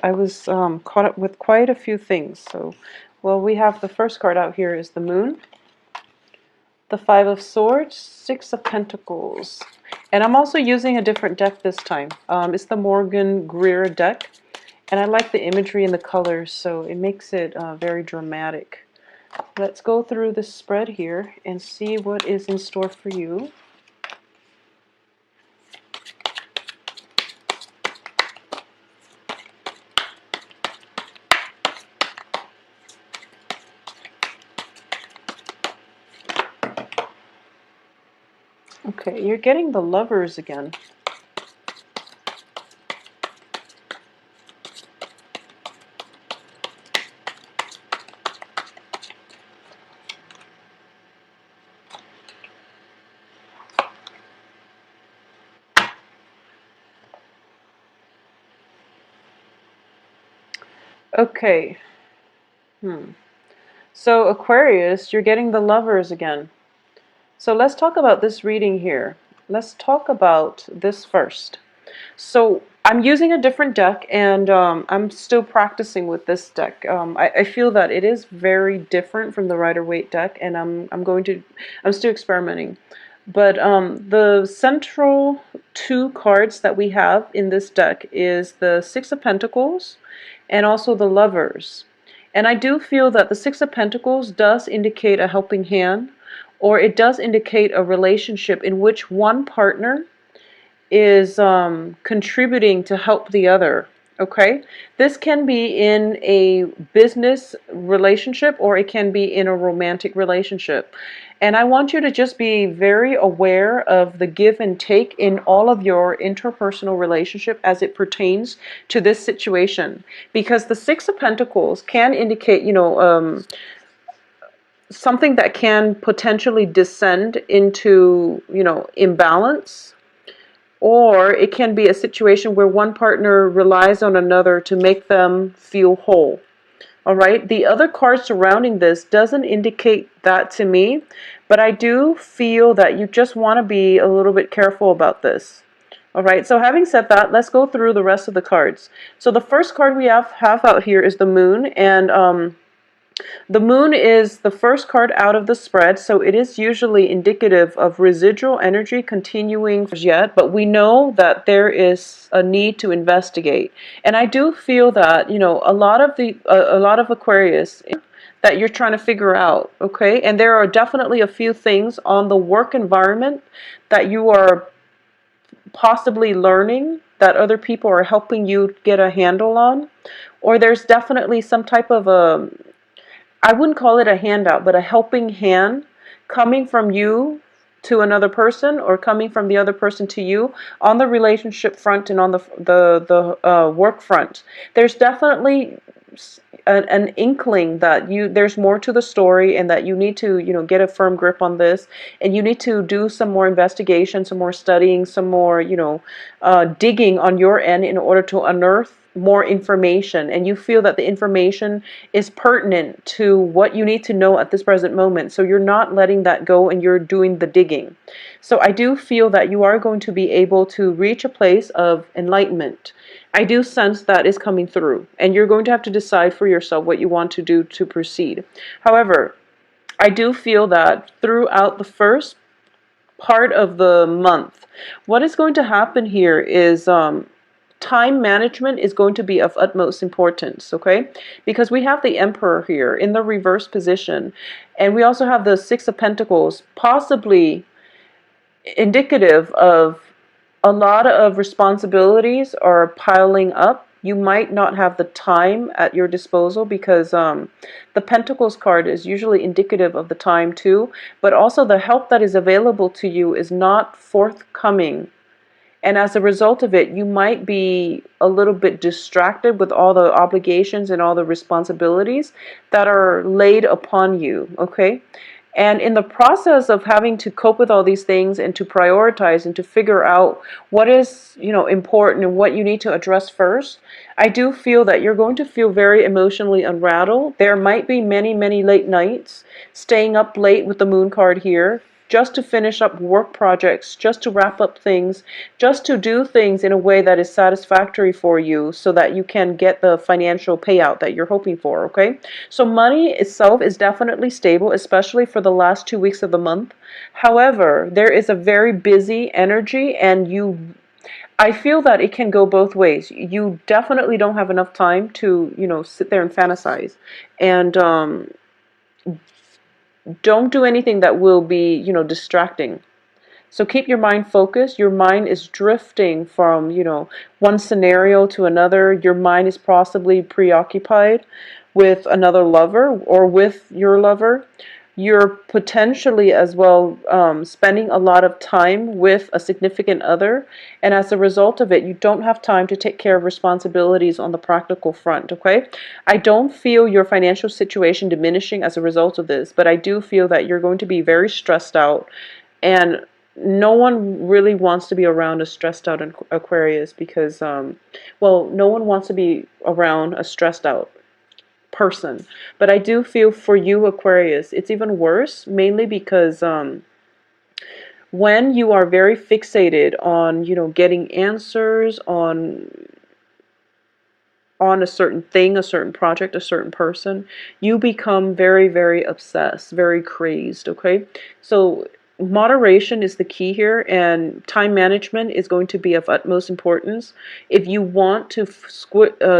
I was caught up with quite a few things. So, well, we have the first card out here is the Moon, the Five of Swords, Six of Pentacles. And I'm also using a different deck this time. It's the Morgan Greer deck. And I like the imagery and the colors, so it makes it very dramatic. Let's go through this spread here and see what is in store for you. Okay, you're getting the Lovers again. Okay. So Aquarius, you're getting the Lovers again. So let's talk about this reading here. Let's talk about this first. So I'm using a different deck, and I'm still practicing with this deck. I feel that it is very different from the Rider-Waite deck, and I'm still experimenting. But the central two cards that we have in this deck is the Six of Pentacles and also the Lovers. And I do feel that the Six of Pentacles does indicate a helping hand, or it does indicate a relationship in which one partner is contributing to help the other. Okay, this can be in a business relationship or it can be in a romantic relationship. And I want you to just be very aware of the give and take in all of your interpersonal relationship as it pertains to this situation. Because the Six of Pentacles can indicate, something that can potentially descend into, imbalance. Or it can be a situation where one partner relies on another to make them feel whole. All right. The other card surrounding this doesn't indicate that to me, but I do feel that you just want to be a little bit careful about this. All right. So having said that, let's go through the rest of the cards. So the first card we have out here is the Moon, and the Moon is the first card out of the spread, so it is usually indicative of residual energy continuing yet, but we know that there is a need to investigate. And I do feel that, a lot of Aquarius that you're trying to figure out, okay? And there are definitely a few things on the work environment that you are possibly learning that other people are helping you get a handle on, or there's definitely some type of I wouldn't call it a handout, but a helping hand coming from you to another person, or coming from the other person to you on the relationship front and on the work front. There's definitely an inkling that there's more to the story, and that you need to get a firm grip on this, and you need to do some more investigation, some more studying, some more digging on your end in order to unearth more information, and you feel that the information is pertinent to what you need to know at this present moment, so you're not letting that go and you're doing the digging. So I do feel that you are going to be able to reach a place of enlightenment. I do sense that is coming through, and you're going to have to decide for yourself what you want to do to proceed. However, I do feel that throughout the first part of the month, what is going to happen here is time management is going to be of utmost importance, okay? Because we have the Emperor here in the reverse position, and we also have the Six of Pentacles, possibly indicative of a lot of responsibilities are piling up. You might not have the time at your disposal, because the Pentacles card is usually indicative of the time too, but also the help that is available to you is not forthcoming. And as a result of it, you might be a little bit distracted with all the obligations and all the responsibilities that are laid upon you, okay? And in the process of having to cope with all these things and to prioritize and to figure out what is, important and what you need to address first, I do feel that you're going to feel very emotionally unrattled. There might be many, many late nights, staying up late with the Moon card here, just to finish up work projects, just to wrap up things, just to do things in a way that is satisfactory for you so that you can get the financial payout that you're hoping for, okay? So money itself is definitely stable, especially for the last 2 weeks of the month. However, there is a very busy energy, and I feel that it can go both ways. You definitely don't have enough time to, sit there and fantasize. And don't do anything that will be, distracting. So keep your mind focused. Your mind is drifting from, one scenario to another. Your mind is possibly preoccupied with another lover or with your lover. You're potentially as well spending a lot of time with a significant other, and as a result of it, you don't have time to take care of responsibilities on the practical front, okay? I don't feel your financial situation diminishing as a result of this, but I do feel that you're going to be very stressed out, and no one really wants to be around a stressed out Aquarius because, well, no one wants to be around a stressed out person. But I do feel for you, Aquarius, it's even worse, mainly because when you are very fixated on, getting answers on a certain thing, a certain project, a certain person, you become very, very obsessed, very crazed, okay? So moderation is the key here, and time management is going to be of utmost importance if you want to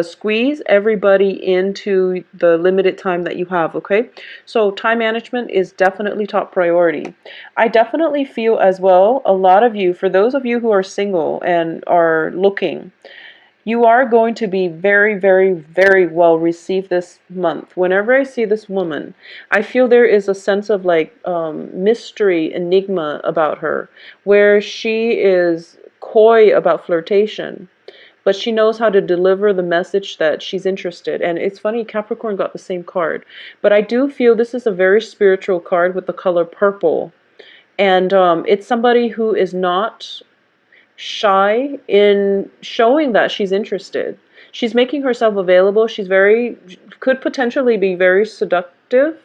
squeeze everybody into the limited time that you have, okay? So time management is definitely top priority. I definitely feel as well, a lot of you, for those of you who are single and are looking, you are going to be very, very, very well received this month. Whenever I see this woman, I feel there is a sense of like mystery, enigma about her, where she is coy about flirtation, but she knows how to deliver the message that she's interested. And it's funny, Capricorn got the same card, but I do feel this is a very spiritual card with the color purple. And it's somebody who is not shy in showing that she's interested. She's making herself available. Could potentially be very seductive,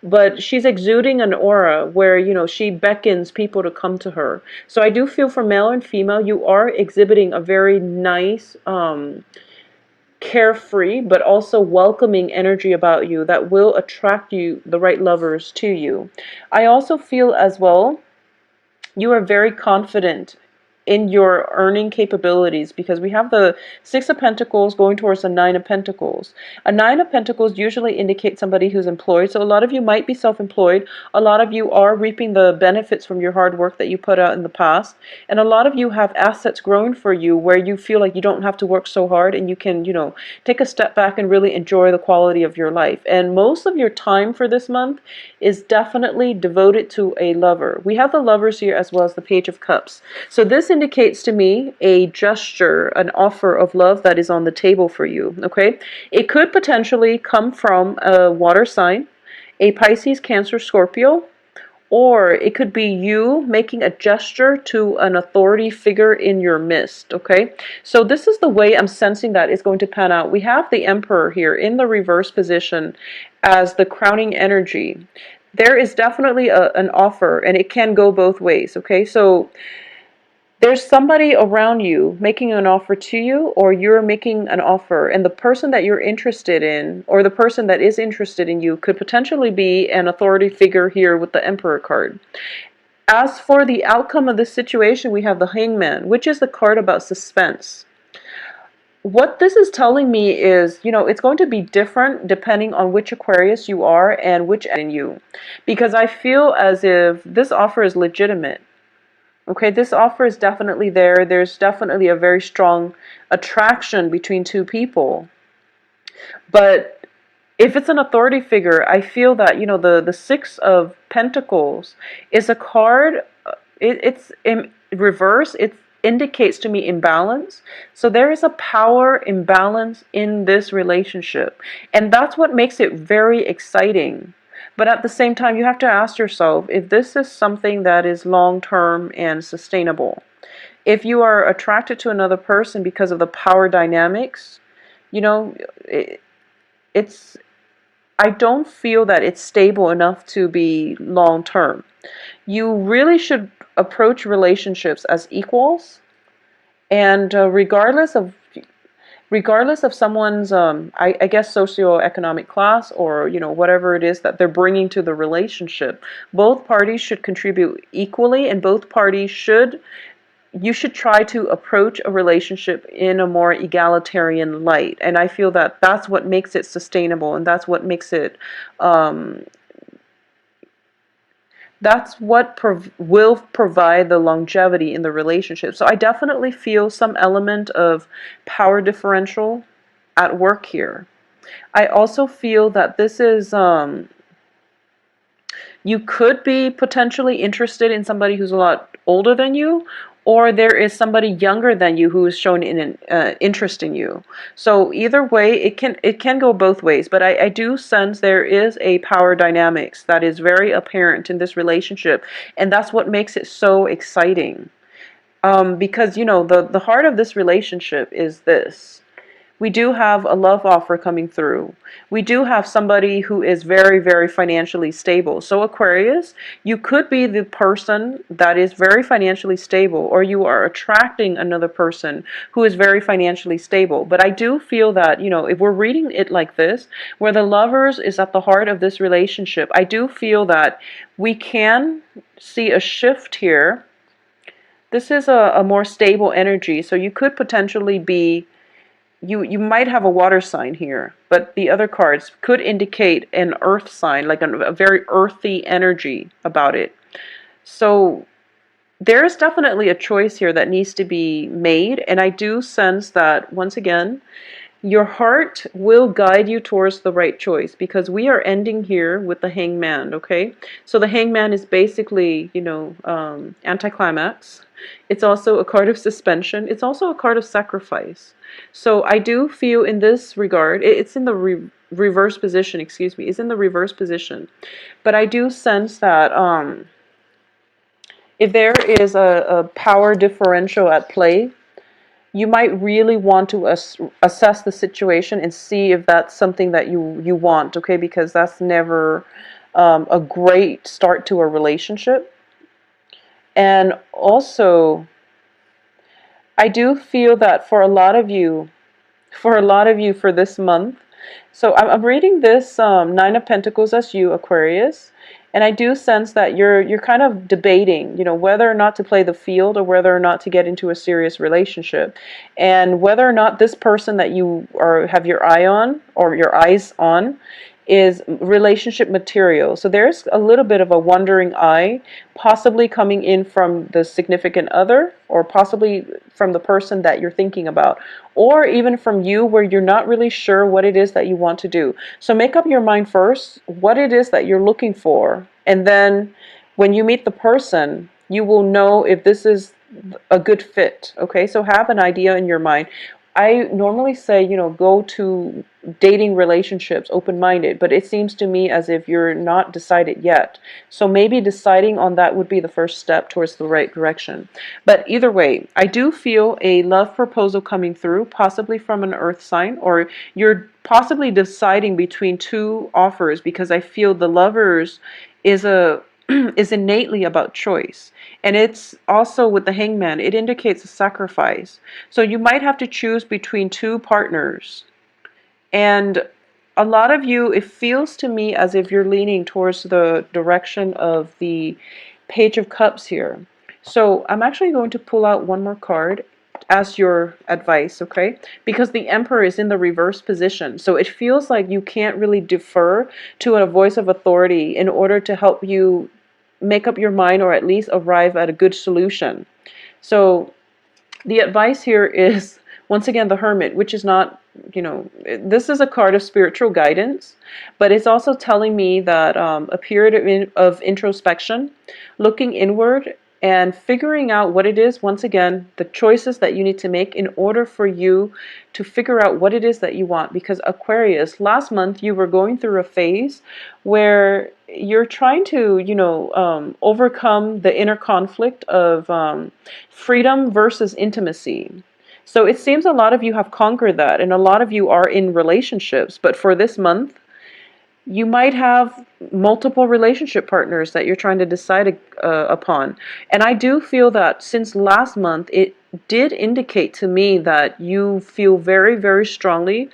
but she's exuding an aura where, she beckons people to come to her. So I do feel for male and female, you are exhibiting a very nice, carefree, but also welcoming energy about you that will attract you, the right lovers to you. I also feel as well, you are very confident in your earning capabilities, because we have the Six of Pentacles going towards the Nine of Pentacles. A Nine of Pentacles usually indicates somebody who's employed, so a lot of you might be self-employed. A lot of you are reaping the benefits from your hard work that you put out in the past, and a lot of you have assets growing for you where you feel like you don't have to work so hard, and you can, take a step back and really enjoy the quality of your life. And most of your time for this month is definitely devoted to a lover. We have the lovers here as well as the Page of Cups. So this indicates to me a gesture, an offer of love that is on the table for you, okay? It could potentially come from a water sign, a Pisces, Cancer, Scorpio, or it could be you making a gesture to an authority figure in your midst, okay? So this is the way I'm sensing that is going to pan out. We have the Emperor here in the reverse position as the crowning energy. There is definitely an offer, and it can go both ways, okay? So there's somebody around you making an offer to you, or you're making an offer, and the person that you're interested in, or the person that is interested in you, could potentially be an authority figure here with the Emperor card. As for the outcome of this situation, we have the Hangman, which is the card about suspense. What this is telling me is, it's going to be different depending on which Aquarius you are and which in you, because I feel as if this offer is legitimate. Okay, this offer is definitely there. There's definitely a very strong attraction between two people. But if it's an authority figure, I feel that, the Six of Pentacles is a card, it's in reverse. It indicates to me imbalance. So there is a power imbalance in this relationship. And that's what makes it very exciting. But at the same time, you have to ask yourself if this is something that is long-term and sustainable. If you are attracted to another person because of the power dynamics, it's I don't feel that it's stable enough to be long term. You really should approach relationships as equals, and regardless of someone's I guess socioeconomic class, or whatever it is that they're bringing to the relationship, both parties should contribute equally, and both parties should you should try to approach a relationship in a more egalitarian light. And I feel that that's what makes it sustainable, and that's what makes it um, that's what will provide the longevity in the relationship. So I definitely feel some element of power differential at work here. I also feel that this is you could be potentially interested in somebody who's a lot older than you, or there is somebody younger than you who is shown an interest in you. So either way, it can go both ways. But I do sense there is a power dynamics that is very apparent in this relationship, and that's what makes it so exciting. Because the heart of this relationship is this. We do have a love offer coming through. We do have somebody who is very, very financially stable. So Aquarius, you could be the person that is very financially stable, or you are attracting another person who is very financially stable. But I do feel that, if we're reading it like this, where the lovers is at the heart of this relationship, I do feel that we can see a shift here. This is a more stable energy. So you could potentially be you might have a water sign here, but the other cards could indicate an earth sign, like a very earthy energy about it. So there is definitely a choice here that needs to be made, and I do sense that, once again, your heart will guide you towards the right choice, because we are ending here with the Hangman, okay? So the Hangman is basically, anticlimax. It's also a card of suspension. It's also a card of sacrifice. So I do feel in this regard, it's in the reverse position, excuse me, it's in the reverse position. But I do sense that if there is a power differential at play, you might really want to assess the situation and see if that's something that you want, okay? Because that's never a great start to a relationship. And also, I do feel that for a lot of you, for this month, so I'm reading this Nine of Pentacles as you, Aquarius, and I do sense that you're kind of debating, whether or not to play the field, or whether or not to get into a serious relationship, and whether or not this person that you have your eye on, or your eyes on, is relationship material. So there's a little bit of a wandering eye, possibly coming in from the significant other, or possibly from the person that you're thinking about, or even from you, where you're not really sure what it is that you want to do. So make up your mind first what it is that you're looking for, and then when you meet the person, you will know if this is a good fit. Okay, so have an idea in your mind. I normally say, go to dating relationships open-minded, but it seems to me as if you're not decided yet. So maybe deciding on that would be the first step towards the right direction. But either way, I do feel a love proposal coming through, possibly from an earth sign, or you're possibly deciding between two offers, because I feel the lovers is is innately about choice. And it's also with the Hangman, it indicates a sacrifice. So you might have to choose between two partners. And a lot of you, it feels to me as if you're leaning towards the direction of the Page of Cups here. So I'm actually going to pull out one more card as your advice, okay? Because the Emperor is in the reverse position. So it feels like you can't really defer to a voice of authority in order to help you make up your mind, or at least arrive at a good solution. So the advice here is, once again, the Hermit, which is not, this is a card of spiritual guidance, but it's also telling me that a period of introspection, looking inward, and figuring out what it is, once again, the choices that you need to make in order for you to figure out what it is that you want. Because Aquarius, last month you were going through a phase where you're trying to, overcome the inner conflict of freedom versus intimacy. So it seems a lot of you have conquered that, and a lot of you are in relationships. But for this month, You might have multiple relationship partners that you're trying to decide upon. And I do feel that since last month, it did indicate to me that you feel very, very strongly.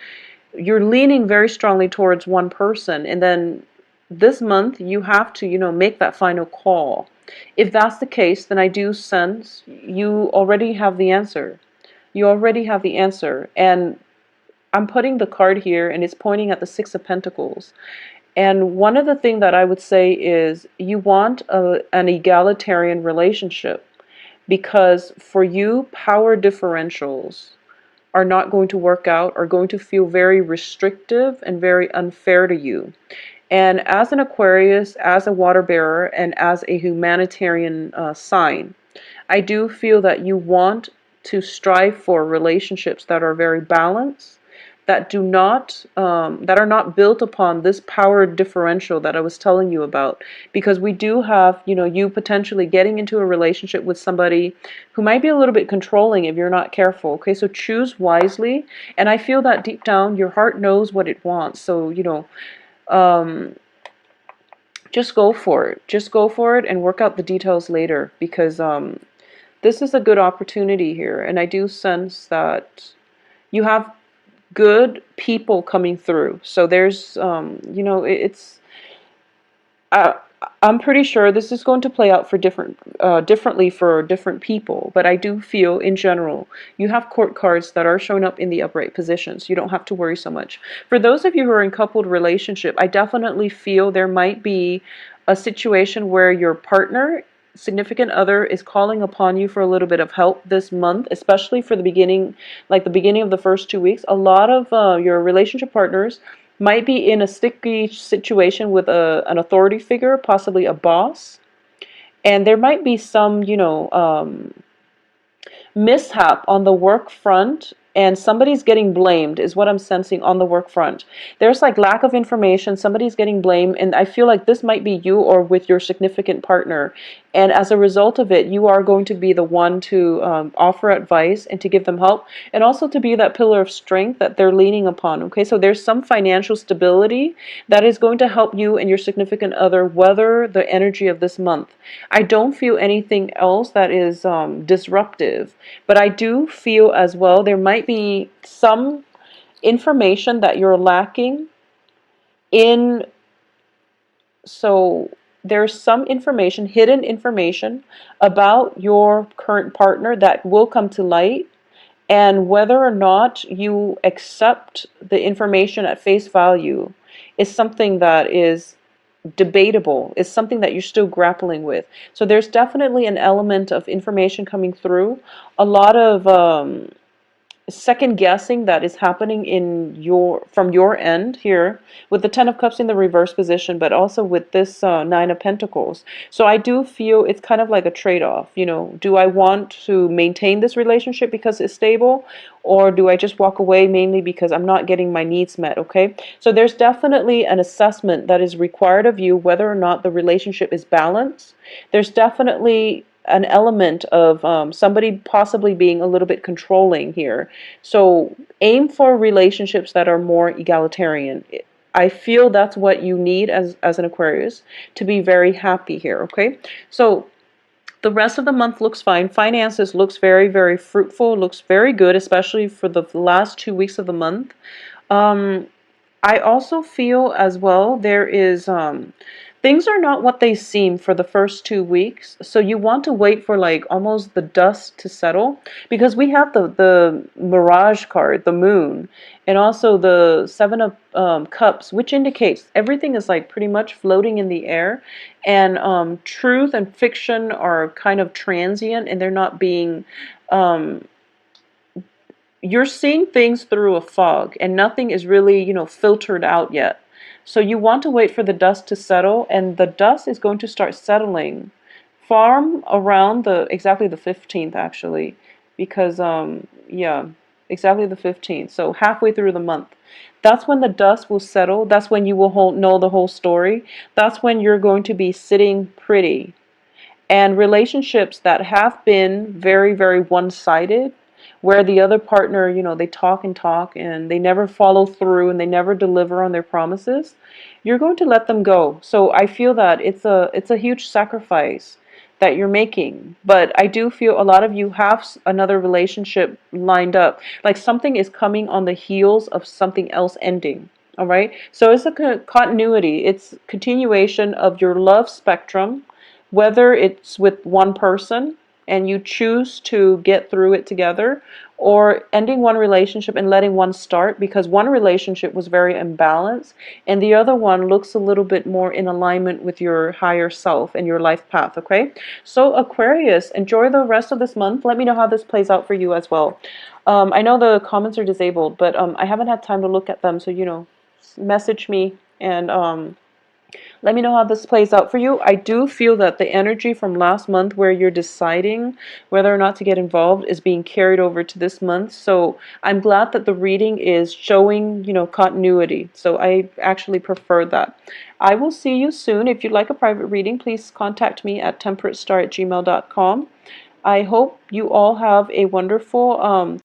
You're leaning very strongly towards one person. And then this month, you have to, make that final call. If that's the case, then I do sense you already have the answer. You already have the answer. And I'm putting the card here, and it's pointing at the Six of Pentacles. And one of the things that I would say is you want an egalitarian relationship, because for you, power differentials are not going to work out, are going to feel very restrictive and very unfair to you. And as an Aquarius, as a water bearer, and as a humanitarian sign, I do feel that you want to strive for relationships that are very balanced, that do not that are not built upon this power differential that I was telling you about. Because we do have, you potentially getting into a relationship with somebody who might be a little bit controlling if you're not careful. Okay, so choose wisely. And I feel that deep down your heart knows what it wants. So, um, just go for it. Just go for it and work out the details later, because this is a good opportunity here. And I do sense that you have good people coming through. So there's, it's, uh, I'm pretty sure this is going to play out for differently for different people. But I do feel, in general, you have court cards that are showing up in the upright positions. You don't have to worry so much. For those of you who are in coupled relationship, I definitely feel there might be a situation where your partner, significant other, is calling upon you for a little bit of help this month, especially for the beginning, like the beginning of the first 2 weeks. A lot of your relationship partners might be in a sticky situation with an authority figure, possibly a boss. And there might be some, mishap on the work front, and somebody's getting blamed is what I'm sensing on the work front. There's like lack of information, somebody's getting blamed, and I feel like this might be you or with your significant partner. And as a result of it, you are going to be the one to offer advice and to give them help, and also to be that pillar of strength that they're leaning upon. Okay, so there's some financial stability that is going to help you and your significant other weather the energy of this month. I don't feel anything else that is disruptive, but I do feel as well there might be some information that you're lacking in. So there's some information, hidden information about your current partner that will come to light. And whether or not you accept the information at face value is something that is debatable. It's something that you're still grappling with. So there's definitely an element of information coming through. A lot of second guessing that is happening from your end here with the Ten of Cups in the reverse position, but also with this Nine of Pentacles. So I do feel it's kind of like a trade-off. Do I want to maintain this relationship because it's stable, or do I just walk away mainly because I'm not getting my needs met? Okay, so there's definitely an assessment that is required of you whether or not the relationship is balanced. There's definitely an element of somebody possibly being a little bit controlling here. So aim for relationships that are more egalitarian. I feel that's what you need as an Aquarius to be very happy here, okay? So the rest of the month looks fine. Finances looks very, very fruitful, looks very good, especially for the last 2 weeks of the month. I also feel as well there is things are not what they seem for the first 2 weeks. So you want to wait for like almost the dust to settle, because we have the Mirage card, the Moon, and also the Seven of Cups, which indicates everything is like pretty much floating in the air, and truth and fiction are kind of transient, and they're not being you're seeing things through a fog, and nothing is really, filtered out yet. So you want to wait for the dust to settle, and the dust is going to start settling from around exactly the 15th, actually, because yeah, exactly the 15th. So halfway through the month. That's when the dust will settle. That's when you will know the whole story. That's when you're going to be sitting pretty. And relationships that have been very, very one-sided where the other partner, you know, they talk and talk and they never follow through and they never deliver on their promises, you're going to let them go. So I feel that it's a huge sacrifice that you're making. But I do feel a lot of you have another relationship lined up. Like something is coming on the heels of something else ending. All right. So it's a continuity. It's continuation of your love spectrum, whether it's with one person and you choose to get through it together, or ending one relationship and letting one start because one relationship was very imbalanced and the other one looks a little bit more in alignment with your higher self and your life path. Okay, so Aquarius, enjoy the rest of this month. Let me know how this plays out for you as well. I know the comments are disabled, but I haven't had time to look at them, so you know, message me and let me know how this plays out for you. I do feel that the energy from last month where you're deciding whether or not to get involved is being carried over to this month. So I'm glad that the reading is showing, you know, continuity. So I actually prefer that. I will see you soon. If you'd like a private reading, please contact me at temperatestar@gmail.com. I hope you all have a wonderful